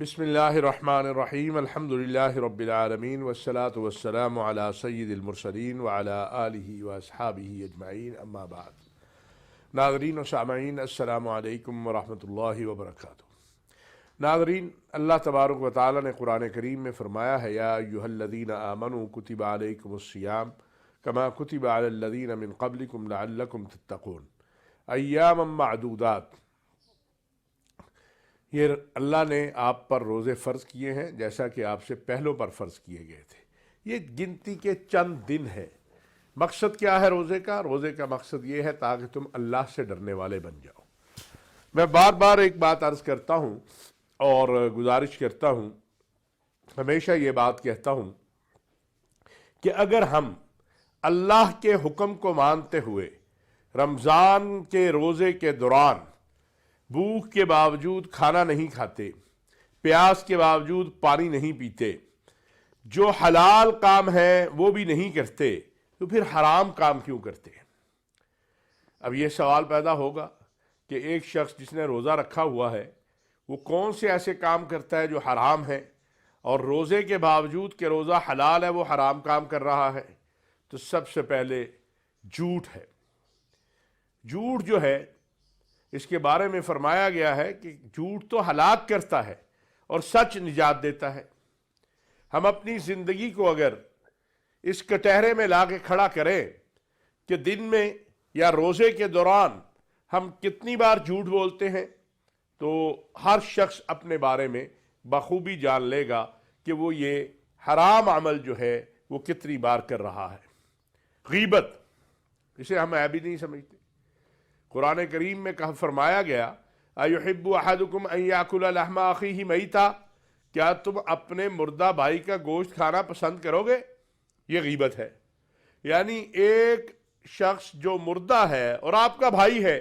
بسم اللہ الرحمن الرحیم الحمد للہ رب العالمین والصلاة والسلام علی سید المرسلین وعلی آلہ واصحابہ اجمعین اما بعد۔ ناظرین و سامعین السلام علیکم ورحمۃ اللہ وبرکاتہ۔ ناظرین، اللہ تبارک و تعالی نے قرآن کریم میں فرمایا ہے یا ایھا الذین آمنوا کتب علیکم الصیام کما کتب علی الذین من قبلکم لعلکم تتقون ایاما معدودات۔ یہ اللہ نے آپ پر روزے فرض کیے ہیں جیسا کہ آپ سے پہلوں پر فرض کیے گئے تھے۔ یہ گنتی کے چند دن ہیں۔ مقصد کیا ہے روزے کا؟ روزے کا مقصد یہ ہے تاکہ تم اللہ سے ڈرنے والے بن جاؤ۔ میں بار بار ایک بات عرض کرتا ہوں اور گزارش کرتا ہوں، ہمیشہ یہ بات کہتا ہوں کہ اگر ہم اللہ کے حکم کو مانتے ہوئے رمضان کے روزے کے دوران بھوک کے باوجود کھانا نہیں کھاتے، پیاس کے باوجود پانی نہیں پیتے، جو حلال کام ہے وہ بھی نہیں کرتے، تو پھر حرام کام کیوں کرتے ہیں؟ اب یہ سوال پیدا ہوگا کہ ایک شخص جس نے روزہ رکھا ہوا ہے وہ کون سے ایسے کام کرتا ہے جو حرام ہے، اور روزے کے باوجود کہ روزہ حلال ہے وہ حرام کام کر رہا ہے؟ تو سب سے پہلے جھوٹ ہے۔ جھوٹ جو ہے اس کے بارے میں فرمایا گیا ہے کہ جھوٹ تو ہلاک کرتا ہے اور سچ نجات دیتا ہے۔ ہم اپنی زندگی کو اگر اس کٹہرے میں لا کے کھڑا کریں کہ دن میں یا روزے کے دوران ہم کتنی بار جھوٹ بولتے ہیں، تو ہر شخص اپنے بارے میں بخوبی جان لے گا کہ وہ یہ حرام عمل جو ہے وہ کتنی بار کر رہا ہے۔ غیبت، اسے ہم عیب ہی نہیں سمجھتے۔ قرآن کریم میں فرمایا گیا ایحب احدکم ان یاکل لحم اخیہ میتا، کیا تم اپنے مردہ بھائی کا گوشت کھانا پسند کرو گے؟ یہ غیبت ہے۔ یعنی ایک شخص جو مردہ ہے اور آپ کا بھائی ہے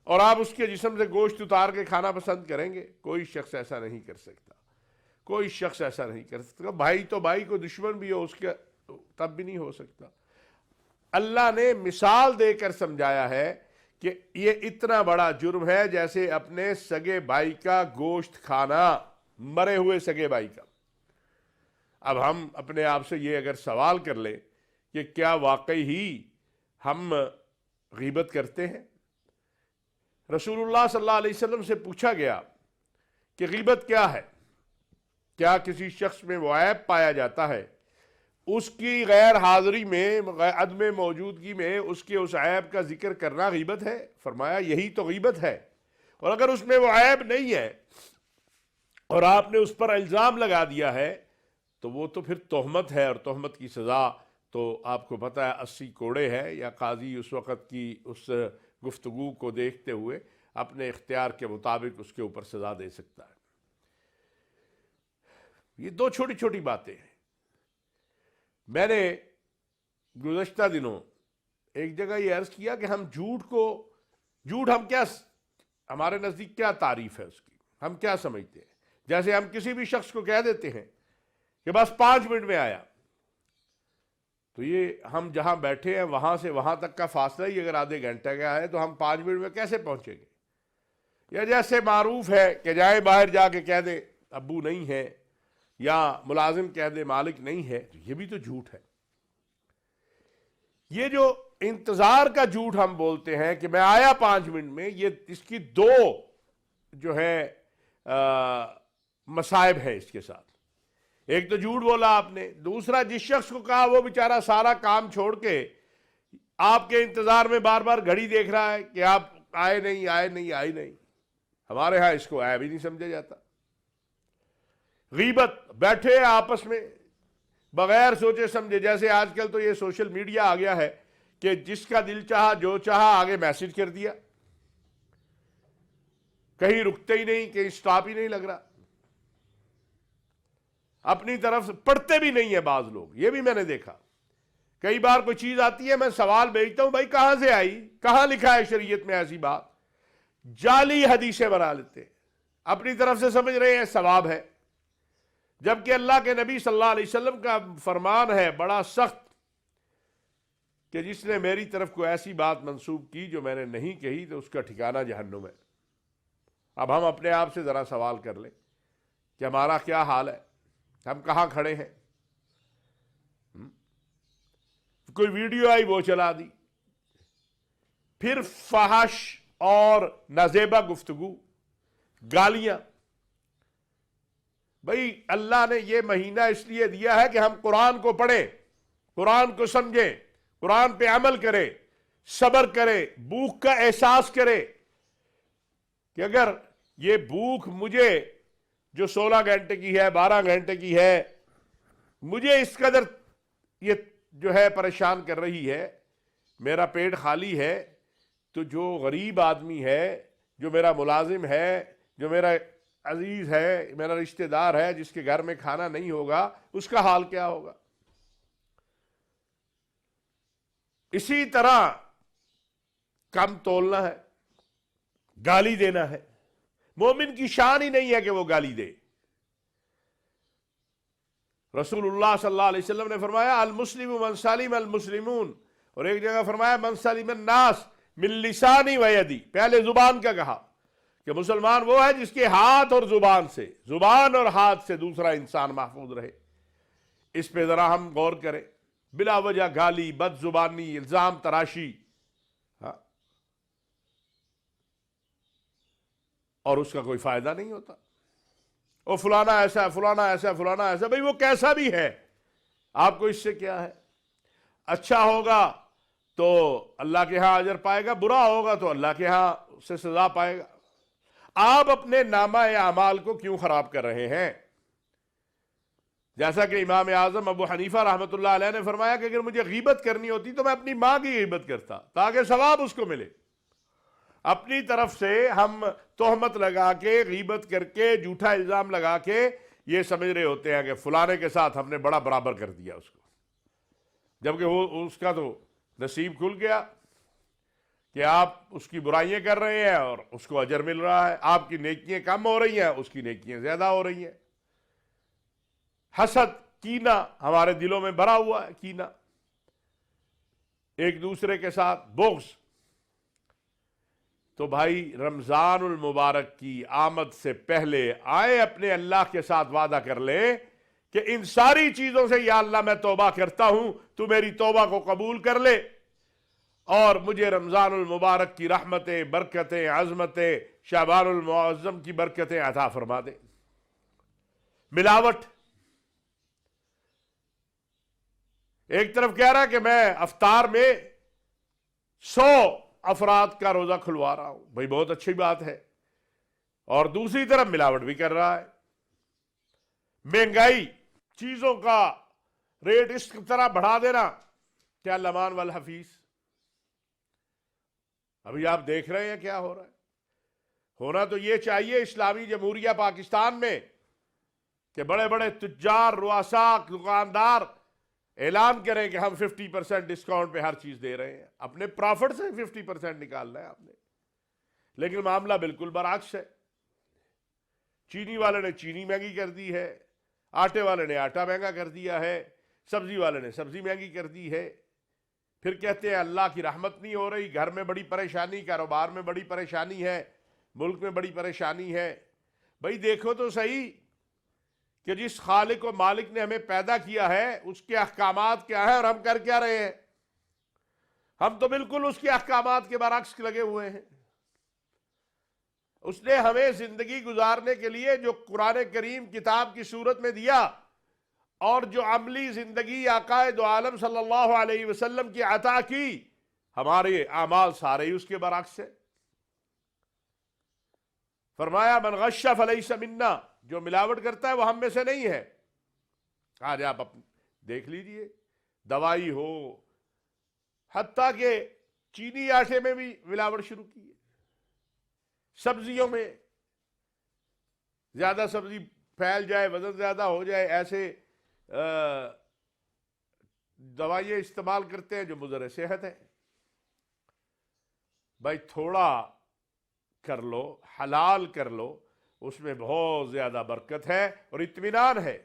اور آپ اس کے جسم سے گوشت اتار کے کھانا پسند کریں گے؟ کوئی شخص ایسا نہیں کر سکتا، کوئی شخص ایسا نہیں کر سکتا۔ بھائی تو بھائی کو دشمن بھی ہو اس کا تب بھی نہیں ہو سکتا۔ اللہ نے مثال دے کر سمجھایا ہے کہ یہ اتنا بڑا جرم ہے جیسے اپنے سگے بھائی کا گوشت کھانا، مرے ہوئے سگے بھائی کا۔ اب ہم اپنے آپ سے یہ اگر سوال کر لیں کہ کیا واقعی ہی ہم غیبت کرتے ہیں؟ رسول اللہ صلی اللہ علیہ وسلم سے پوچھا گیا کہ غیبت کیا ہے؟ کیا کسی شخص میں وہ عیب پایا جاتا ہے اس کی غیر حاضری میں، عدم موجودگی میں اس کے اس عیب کا ذکر کرنا غیبت ہے؟ فرمایا یہی تو غیبت ہے۔ اور اگر اس میں وہ عیب نہیں ہے اور آپ نے اس پر الزام لگا دیا ہے تو وہ تو پھر تہمت ہے، اور تہمت کی سزا تو آپ کو پتہ ہے 80 کوڑے ہے، یا قاضی اس وقت کی اس گفتگو کو دیکھتے ہوئے اپنے اختیار کے مطابق اس کے اوپر سزا دے سکتا ہے۔ یہ دو چھوٹی چھوٹی باتیں ہیں۔ میں نے گزشتہ دنوں ایک جگہ یہ عرض کیا کہ ہم جھوٹ ہم کیا، ہمارے نزدیک کیا تعریف ہے اس کی، ہم کیا سمجھتے ہیں؟ جیسے ہم کسی بھی شخص کو کہہ دیتے ہیں کہ بس 5 منٹ میں آیا، تو یہ ہم جہاں بیٹھے ہیں وہاں سے وہاں تک کا فاصلہ ہی اگر آدھے گھنٹے کا ہے تو ہم 5 منٹ میں کیسے پہنچیں گے؟ یا جیسے معروف ہے کہ جائیں باہر جا کے کہہ دیں ابو نہیں ہے، یا ملازم کہہ دے مالک نہیں ہے، تو یہ بھی تو جھوٹ ہے۔ یہ جو انتظار کا جھوٹ ہم بولتے ہیں کہ میں آیا 5 منٹ میں، یہ اس کی دو جو ہے مصائب ہے اس کے ساتھ۔ ایک تو جھوٹ بولا آپ نے، دوسرا جس شخص کو کہا وہ بیچارہ سارا کام چھوڑ کے آپ کے انتظار میں بار بار گھڑی دیکھ رہا ہے کہ آپ آئے نہیں۔ ہمارے ہاں اس کو عیب ہی نہیں سمجھا جاتا۔ غیبت، بیٹھے آپس میں بغیر سوچے سمجھے، جیسے آج کل تو یہ سوشل میڈیا آ گیا ہے کہ جس کا دل چاہا جو چاہا آگے میسج کر دیا، کہیں رکتے ہی نہیں، کہیں سٹاپ ہی نہیں لگ رہا، اپنی طرف سے پڑھتے بھی نہیں ہیں بعض لوگ۔ یہ بھی میں نے دیکھا، کئی بار کوئی چیز آتی ہے میں سوال بھیجتا ہوں بھائی کہاں سے آئی، کہاں لکھا ہے شریعت میں ایسی بات، جعلی حدیثیں بنا لیتے ہیں، اپنی طرف سے سمجھ رہے ہیں ثواب ہے، جبکہ اللہ کے نبی صلی اللہ علیہ وسلم کا فرمان ہے بڑا سخت کہ جس نے میری طرف کوئی ایسی بات منسوب کی جو میں نے نہیں کہی تو اس کا ٹھکانہ جہنم ہے۔ اب ہم اپنے آپ سے ذرا سوال کر لیں کہ ہمارا کیا حال ہے، ہم کہاں کھڑے ہیں. کوئی ویڈیو آئی وہ چلا دی، پھر فحش اور نازیبا گفتگو، گالیاں. بھئی اللہ نے یہ مہینہ اس لیے دیا ہے کہ ہم قرآن کو پڑھیں، قرآن کو سمجھیں، قرآن پہ عمل کریں، صبر کریں، بھوک کا احساس کریں کہ اگر یہ بھوک مجھے جو 16 گھنٹے کی ہے، 12 گھنٹے کی ہے، مجھے اس قدر یہ جو ہے پریشان کر رہی ہے، میرا پیٹ خالی ہے، تو جو غریب آدمی ہے، جو میرا ملازم ہے، جو میرا عزیز ہے، میرا رشتہ دار ہے، جس کے گھر میں کھانا نہیں ہوگا، اس کا حال کیا ہوگا؟ اسی طرح کم تولنا ہے، گالی دینا ہے. مومن کی شان ہی نہیں ہے کہ وہ گالی دے. رسول اللہ صلی اللہ علیہ وسلم نے فرمایا المسلم من سلم المسلمون، اور ایک جگہ فرمایا من سلم الناس من لسانی و یدی. پہلے زبان کا کہا کہ مسلمان وہ ہے جس کے ہاتھ اور زبان سے، زبان اور ہاتھ سے دوسرا انسان محفوظ رہے. اس پہ ذرا ہم غور کریں. بلا وجہ گالی، بد زبانی، الزام تراشی، اور اس کا کوئی فائدہ نہیں ہوتا. اور فلانا ایسا ہے، فلانا ایسا ہے، فلانا ایسا. بھئی وہ کیسا بھی ہے، آپ کو اس سے کیا ہے؟ اچھا ہوگا تو اللہ کے ہاں اجر پائے گا، برا ہوگا تو اللہ کے ہاں سے سزا پائے گا. آپ اپنے نامہ اعمال کو کیوں خراب کر رہے ہیں؟ جیسا کہ امام اعظم ابو حنیفہ رحمۃ اللہ علیہ نے فرمایا کہ اگر مجھے غیبت کرنی ہوتی تو میں اپنی ماں کی غیبت کرتا تاکہ ثواب اس کو ملے. اپنی طرف سے ہم تہمت لگا کے، غیبت کر کے، جھوٹا الزام لگا کے یہ سمجھ رہے ہوتے ہیں کہ فلانے کے ساتھ ہم نے بڑا برابر کر دیا اس کو، جبکہ وہ اس کا تو نصیب کھل گیا کہ آپ اس کی برائیاں کر رہے ہیں اور اس کو اجر مل رہا ہے. آپ کی نیکیاں کم ہو رہی ہیں، اس کی نیکیاں زیادہ ہو رہی ہیں. حسد، کینہ ہمارے دلوں میں بھرا ہوا ہے، کینہ، ایک دوسرے کے ساتھ بغض. تو بھائی رمضان المبارک کی آمد سے پہلے آئے اپنے اللہ کے ساتھ وعدہ کر لیں کہ ان ساری چیزوں سے یا اللہ میں توبہ کرتا ہوں، تو میری توبہ کو قبول کر لے اور مجھے رمضان المبارک کی رحمتیں، برکتیں، عظمتیں، شعبان المعظم کی برکتیں عطا فرما دے. ملاوٹ، ایک طرف کہہ رہا کہ میں افطار میں 100 افراد کا روزہ کھلوا رہا ہوں، بھئی بہت اچھی بات ہے، اور دوسری طرف ملاوٹ بھی کر رہا ہے. مہنگائی، چیزوں کا ریٹ اس طرح بڑھا دینا، کیا لمان والحفیظ. ابھی آپ دیکھ رہے ہیں کیا ہو رہا ہے. ہونا تو یہ چاہیے اسلامی جمہوریہ پاکستان میں کہ بڑے بڑے تجار، رؤساء، دکاندار اعلان کریں کہ ہم 50% ڈسکاؤنٹ پہ ہر چیز دے رہے ہیں، اپنے پرافٹ سے 50% نکالنا ہے آپ نے. لیکن معاملہ بالکل برعکس ہے. چینی والے نے چینی مہنگی کر دی ہے، آٹے والے نے آٹا مہنگا کر دیا ہے، سبزی والے نے سبزی مہنگی کر دی ہے. پھر کہتے ہیں اللہ کی رحمت نہیں ہو رہی، گھر میں بڑی پریشانی، کاروبار میں بڑی پریشانی ہے، ملک میں بڑی پریشانی ہے. بھئی دیکھو تو صحیح کہ جس خالق و مالک نے ہمیں پیدا کیا ہے اس کے احکامات کیا ہیں اور ہم کر کیا رہے ہیں. ہم تو بالکل اس کے احکامات کے برعکس لگے ہوئے ہیں. اس نے ہمیں زندگی گزارنے کے لیے جو قرآن کریم کتاب کی صورت میں دیا اور جو عملی زندگی آقا دو عالم صلی اللہ علیہ وسلم کی عطا کی، ہمارے اعمال سارے ہی اس کے برعکس ہیں. فرمایا من غش فلیس منا، جو ملاوٹ کرتا ہے وہ ہم میں سے نہیں ہے. آج آپ دیکھ لیجئے، دوائی ہو، حتیٰ کہ چینی آٹے میں بھی ملاوٹ شروع کی ہے. سبزیوں میں زیادہ سبزی پھیل جائے، وزن زیادہ ہو جائے، ایسے دوائیں استعمال کرتے ہیں جو مضر صحت ہے. بھائی تھوڑا کر لو، حلال کر لو، اس میں بہت زیادہ برکت ہے اور اطمینان ہے.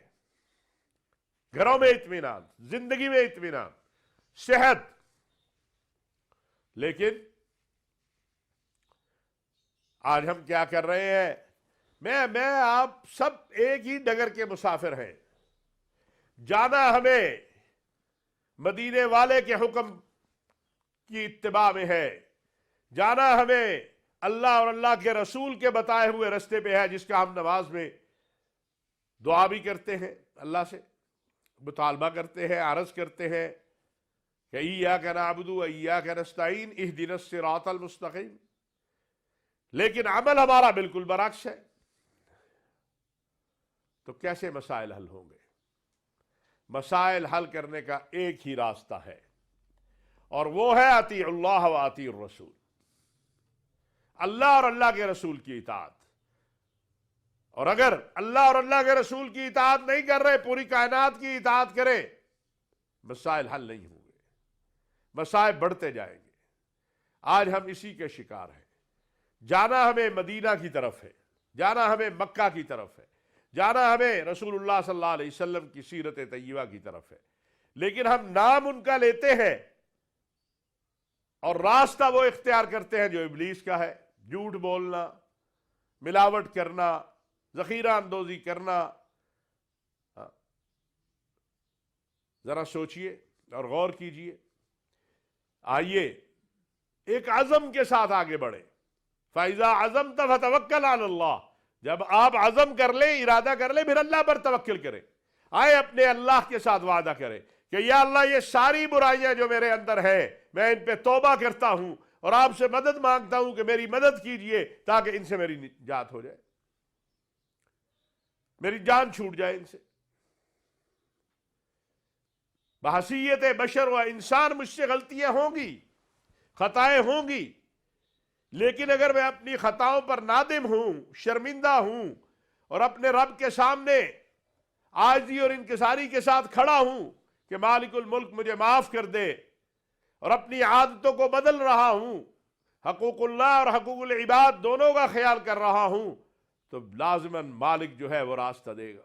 گھروں میں اطمینان، زندگی میں اطمینان، صحت. لیکن آج ہم کیا کر رہے ہیں؟ میں آپ سب ایک ہی ڈگر کے مسافر ہیں. جانا ہمیں مدینے والے کے حکم کی اتباع میں ہے، جانا ہمیں اللہ اور اللہ کے رسول کے بتائے ہوئے رستے پہ ہے، جس کا ہم نماز میں دعا بھی کرتے ہیں، اللہ سے مطالبہ کرتے ہیں، عرض کرتے ہیں کہ ایاک نعبد و ایاک نستعین اہدنا الصراط المستقیم. لیکن عمل ہمارا بالکل برعکس ہے. تو کیسے مسائل حل ہوں گے؟ مسائل حل کرنے کا ایک ہی راستہ ہے، اور وہ ہے اطیع اللہ و اطیع الرسول، اللہ اور اللہ کے رسول کی اطاعت. اور اگر اللہ اور اللہ کے رسول کی اطاعت نہیں کر رہے، پوری کائنات کی اطاعت کریں، مسائل حل نہیں ہوں گے، مسائل بڑھتے جائیں گے. آج ہم اسی کے شکار ہیں. جانا ہمیں مدینہ کی طرف ہے، جانا ہمیں مکہ کی طرف ہے، جانا ہمیں رسول اللہ صلی اللہ علیہ وسلم کی سیرت طیبہ کی طرف ہے، لیکن ہم نام ان کا لیتے ہیں اور راستہ وہ اختیار کرتے ہیں جو ابلیس کا ہے. جھوٹ بولنا، ملاوٹ کرنا، ذخیرہ اندوزی کرنا. ذرا سوچئے اور غور کیجئے. آئیے ایک عزم کے ساتھ آگے بڑھے. فَإِذَا عَزَمْتَ فَتَوَكَّلْ عَلَى اللَّهِ. جب آپ عزم کر لیں، ارادہ کر لیں، پھر اللہ پر توکل کریں. آئے اپنے اللہ کے ساتھ وعدہ کریں کہ یا اللہ یہ ساری برائیاں جو میرے اندر ہیں میں ان پہ توبہ کرتا ہوں اور آپ سے مدد مانگتا ہوں کہ میری مدد کیجئے تاکہ ان سے میری نجات ہو جائے، میری جان چھوٹ جائے ان سے. بحیثیت بشر و انسان مجھ سے غلطیاں ہوں گی، خطائیں ہوں گی، لیکن اگر میں اپنی خطاؤں پر نادم ہوں، شرمندہ ہوں، اور اپنے رب کے سامنے عاجزی اور انکساری کے ساتھ کھڑا ہوں کہ مالک الملک مجھے معاف کر دے، اور اپنی عادتوں کو بدل رہا ہوں، حقوق اللہ اور حقوق العباد دونوں کا خیال کر رہا ہوں، تو لازماً مالک جو ہے وہ راستہ دے گا.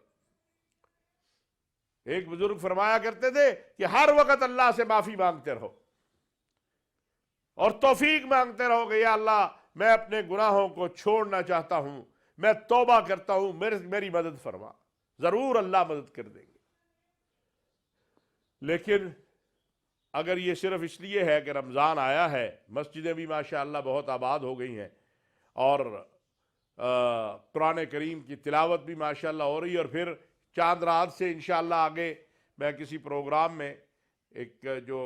ایک بزرگ فرمایا کرتے تھے کہ ہر وقت اللہ سے معافی مانگتے رہو اور توفیق مانگتے رہو کہ یا اللہ میں اپنے گناہوں کو چھوڑنا چاہتا ہوں، میں توبہ کرتا ہوں، میری مدد فرما. ضرور اللہ مدد کر دیں گے. لیکن اگر یہ صرف اس لیے ہے کہ رمضان آیا ہے، مسجدیں بھی ماشاءاللہ بہت آباد ہو گئی ہیں اور قرآن کریم کی تلاوت بھی ماشاءاللہ ہو رہی ہے، اور پھر چاند رات سے انشاءاللہ آگے میں کسی پروگرام میں ایک جو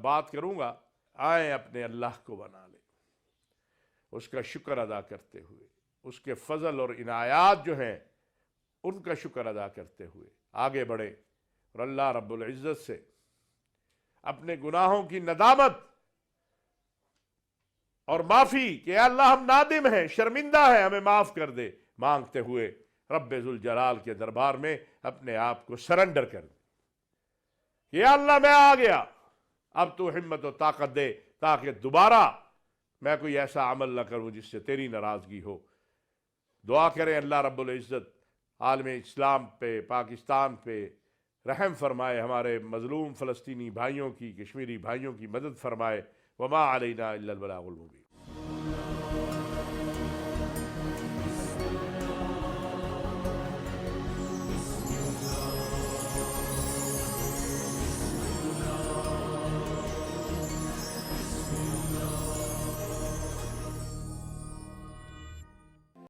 بات کروں گا، آئیں اپنے اللہ کو بنا لیں، اس کا شکر ادا کرتے ہوئے، اس کے فضل اور عنایات جو ہیں ان کا شکر ادا کرتے ہوئے آگے بڑھیں، اور اللہ رب العزت سے اپنے گناہوں کی ندامت اور معافی کہ اے اللہ ہم نادم ہیں، شرمندہ ہیں، ہمیں معاف کر دے، مانگتے ہوئے رب ذوالجلال کے دربار میں اپنے آپ کو سرنڈر کر دیں کہ یا اللہ میں آ گیا، اب تو ہمت و طاقت دے تاکہ دوبارہ میں کوئی ایسا عمل نہ کروں جس سے تیری ناراضگی ہو. دعا کریں اللہ رب العزت عالم اسلام پہ، پاکستان پہ رحم فرمائے، ہمارے مظلوم فلسطینی بھائیوں کی، کشمیری بھائیوں کی مدد فرمائے. وما علینا الا البلاغ المبین.